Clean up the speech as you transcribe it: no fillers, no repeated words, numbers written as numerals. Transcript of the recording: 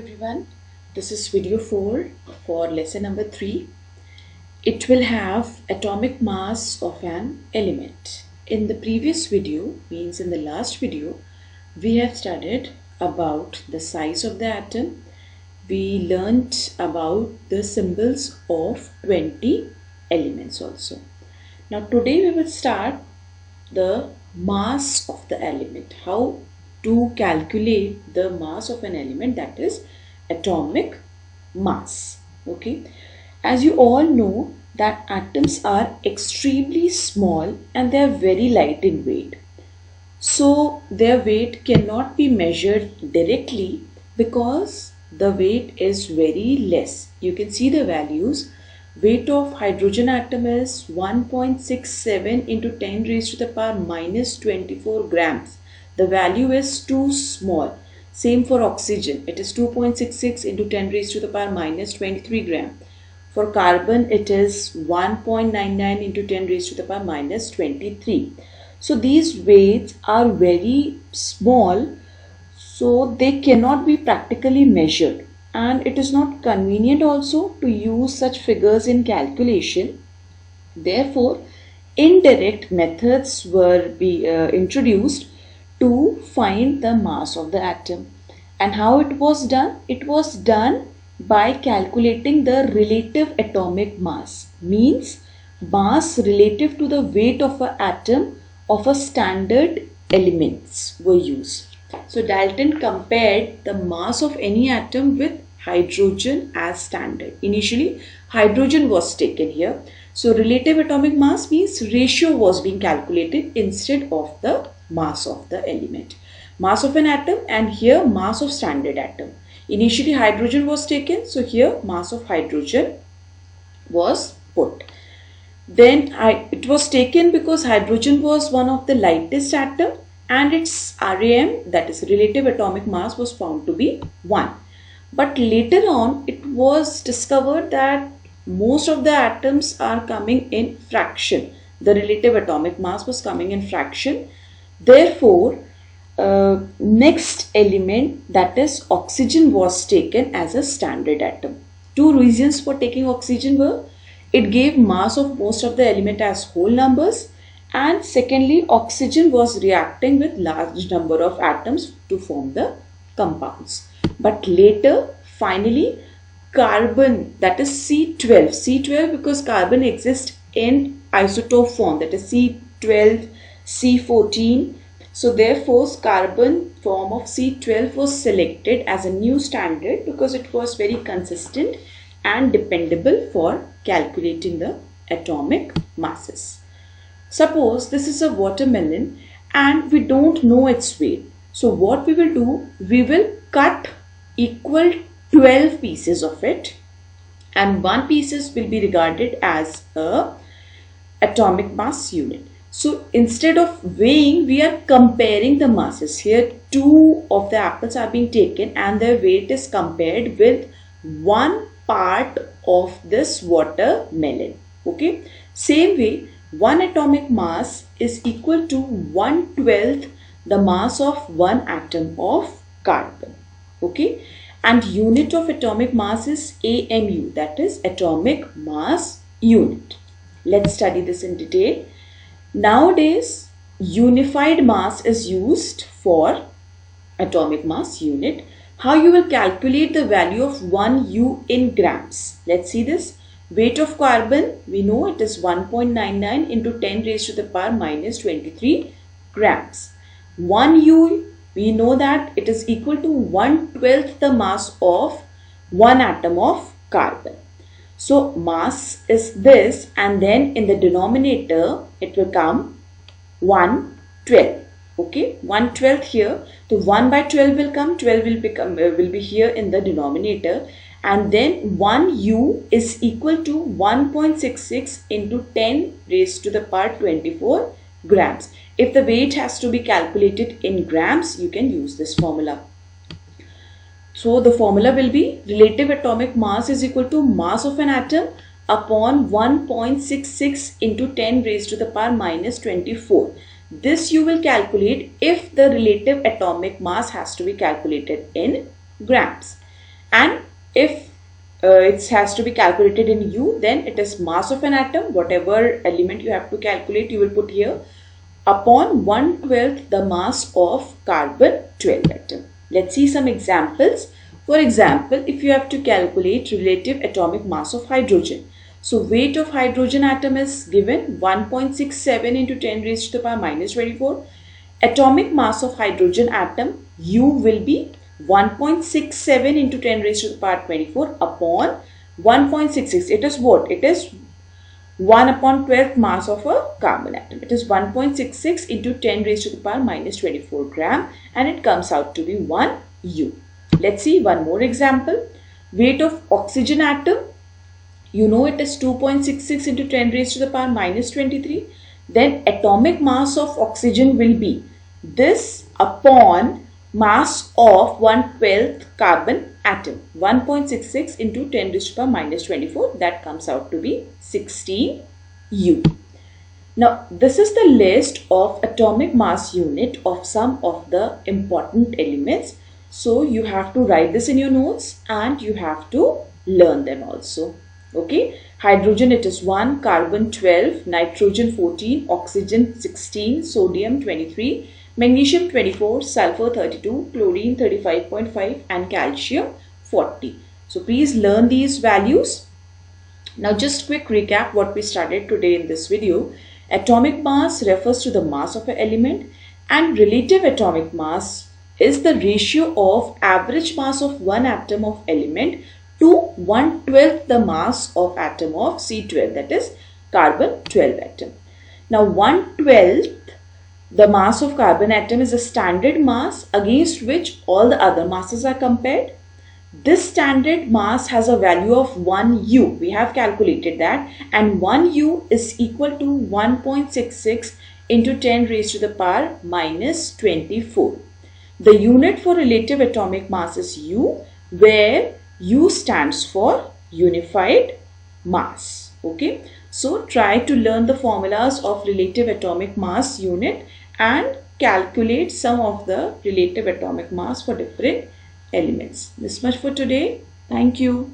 everyone, this is video 4 for lesson number 3. It will have atomic mass of an element. In the previous video, means in the last video, we have studied about the size of the atom. We learnt about the symbols of 20 elements also. Now today we will start the mass of the element. How to calculate the mass of an element, that is atomic mass. Okay, as you all know that atoms are extremely small and they are very light in weight. So their weight cannot be measured directly because the weight is very less. You can see the values. Weight of hydrogen atom is 1.67 into 10 raised to the power minus 24 grams. The value is too small. Same for oxygen. It is 2.66 into 10 raised to the power minus 23 gram. For carbon, it is 1.99 into 10 raised to the power minus 23. So these weights are very small, so they cannot be practically measured. And it is not convenient also to use such figures in calculation. Therefore, indirect methods were introduced to find the mass of the atom. And how it was done? It was done by calculating the relative atomic mass. Means mass relative to the weight of an atom of a standard elements were used. So Dalton compared the mass of any atom with hydrogen as standard. Initially, hydrogen was taken here. So relative atomic mass means ratio was being calculated instead of the mass of the element. Mass of an atom and here mass of standard atom. Initially hydrogen was taken, so here mass of hydrogen was put. Then it was taken because hydrogen was one of the lightest atom and its RAM, that is relative atomic mass, was found to be 1. But later on it was discovered that most of the atoms are coming in fraction. The relative atomic mass was coming in fraction. Therefore, next element, that is oxygen, was taken as a standard atom. Two reasons for taking oxygen were, it gave mass of most of the element as whole numbers, and secondly, oxygen was reacting with large number of atoms to form the compounds. But later, finally, carbon, that is C12 because carbon exists in isotope form, that is C12, C14. So therefore, carbon form of C12 was selected as a new standard because it was very consistent and dependable for calculating the atomic masses. Suppose this is a watermelon and we don't know its weight. So what we will do, we will cut equal 12 pieces of it, and one pieces will be regarded as a atomic mass unit. So instead of weighing, we are comparing the masses. Here 2 of the apples are being taken and their weight is compared with 1 part of this watermelon. Okay. Same way, 1 atomic mass is equal to 1/12 the mass of 1 atom of carbon. Okay. And unit of atomic mass is AMU, that is atomic mass unit. Let's study this in detail. Nowadays, unified mass is used for atomic mass unit. How you will calculate the value of 1 U in grams? Let's see this. Weight of carbon, we know it is 1.99 into 10 raised to the power minus 23 grams. 1 U, we know that it is equal to 1/12 the mass of 1 atom of carbon. So mass is this, and then in the denominator it will come 1/12. Okay, 1/12 here. So 1 by 12 will come, 12 will be here in the denominator, and then 1 U is equal to 1.66 into 10 raised to the power 24 grams. If the weight has to be calculated in grams, you can use this formula. So the formula will be relative atomic mass is equal to mass of an atom upon 1.66 into 10 raised to the power minus 24. This you will calculate if the relative atomic mass has to be calculated in grams. and if it has to be calculated in U, then it is mass of an atom, whatever element you have to calculate, you will put here, upon 1/12 the mass of carbon 12 atom. Let's see some examples. For example, if you have to calculate relative atomic mass of hydrogen. So weight of hydrogen atom is given 1.67 into 10 raised to the power minus 24. Atomic mass of hydrogen atom U will be 1.67 into 10 raised to the power 24 upon 1.66. It is what? It is 1 upon 12th mass of a carbon atom. It is 1.66 into 10 raised to the power minus 24 gram, and it comes out to be 1 U. Let's see one more example. Weight of oxygen atom. You know it is 2.66 into 10 raised to the power minus 23. Then atomic mass of oxygen will be this upon mass of 1/12 carbon atom. 1.66 into 10 raised to the power minus 24. That comes out to be 16 U. Now, this is the list of atomic mass unit of some of the important elements. So, you have to write this in your notes and you have to learn them also. Okay. Hydrogen, it is 1, carbon 12, nitrogen 14, oxygen 16, sodium 23, magnesium 24, sulfur 32, chlorine 35.5 and calcium 40. So please learn these values. Now just quick recap what we studied today in this video. Atomic mass refers to the mass of an element, and relative atomic mass is the ratio of average mass of one atom of element to 1/12 the mass of atom of C12, that is carbon 12 atom. Now 1/12 the mass of carbon atom is a standard mass against which all the other masses are compared. This standard mass has a value of 1 U. We have calculated that, and 1 U is equal to 1.66 into 10 raised to the power minus 24. The unit for relative atomic mass is U, where U stands for unified mass. Okay. So try to learn the formulas of relative atomic mass unit and calculate some of the relative atomic mass for different elements. This much for today. Thank you.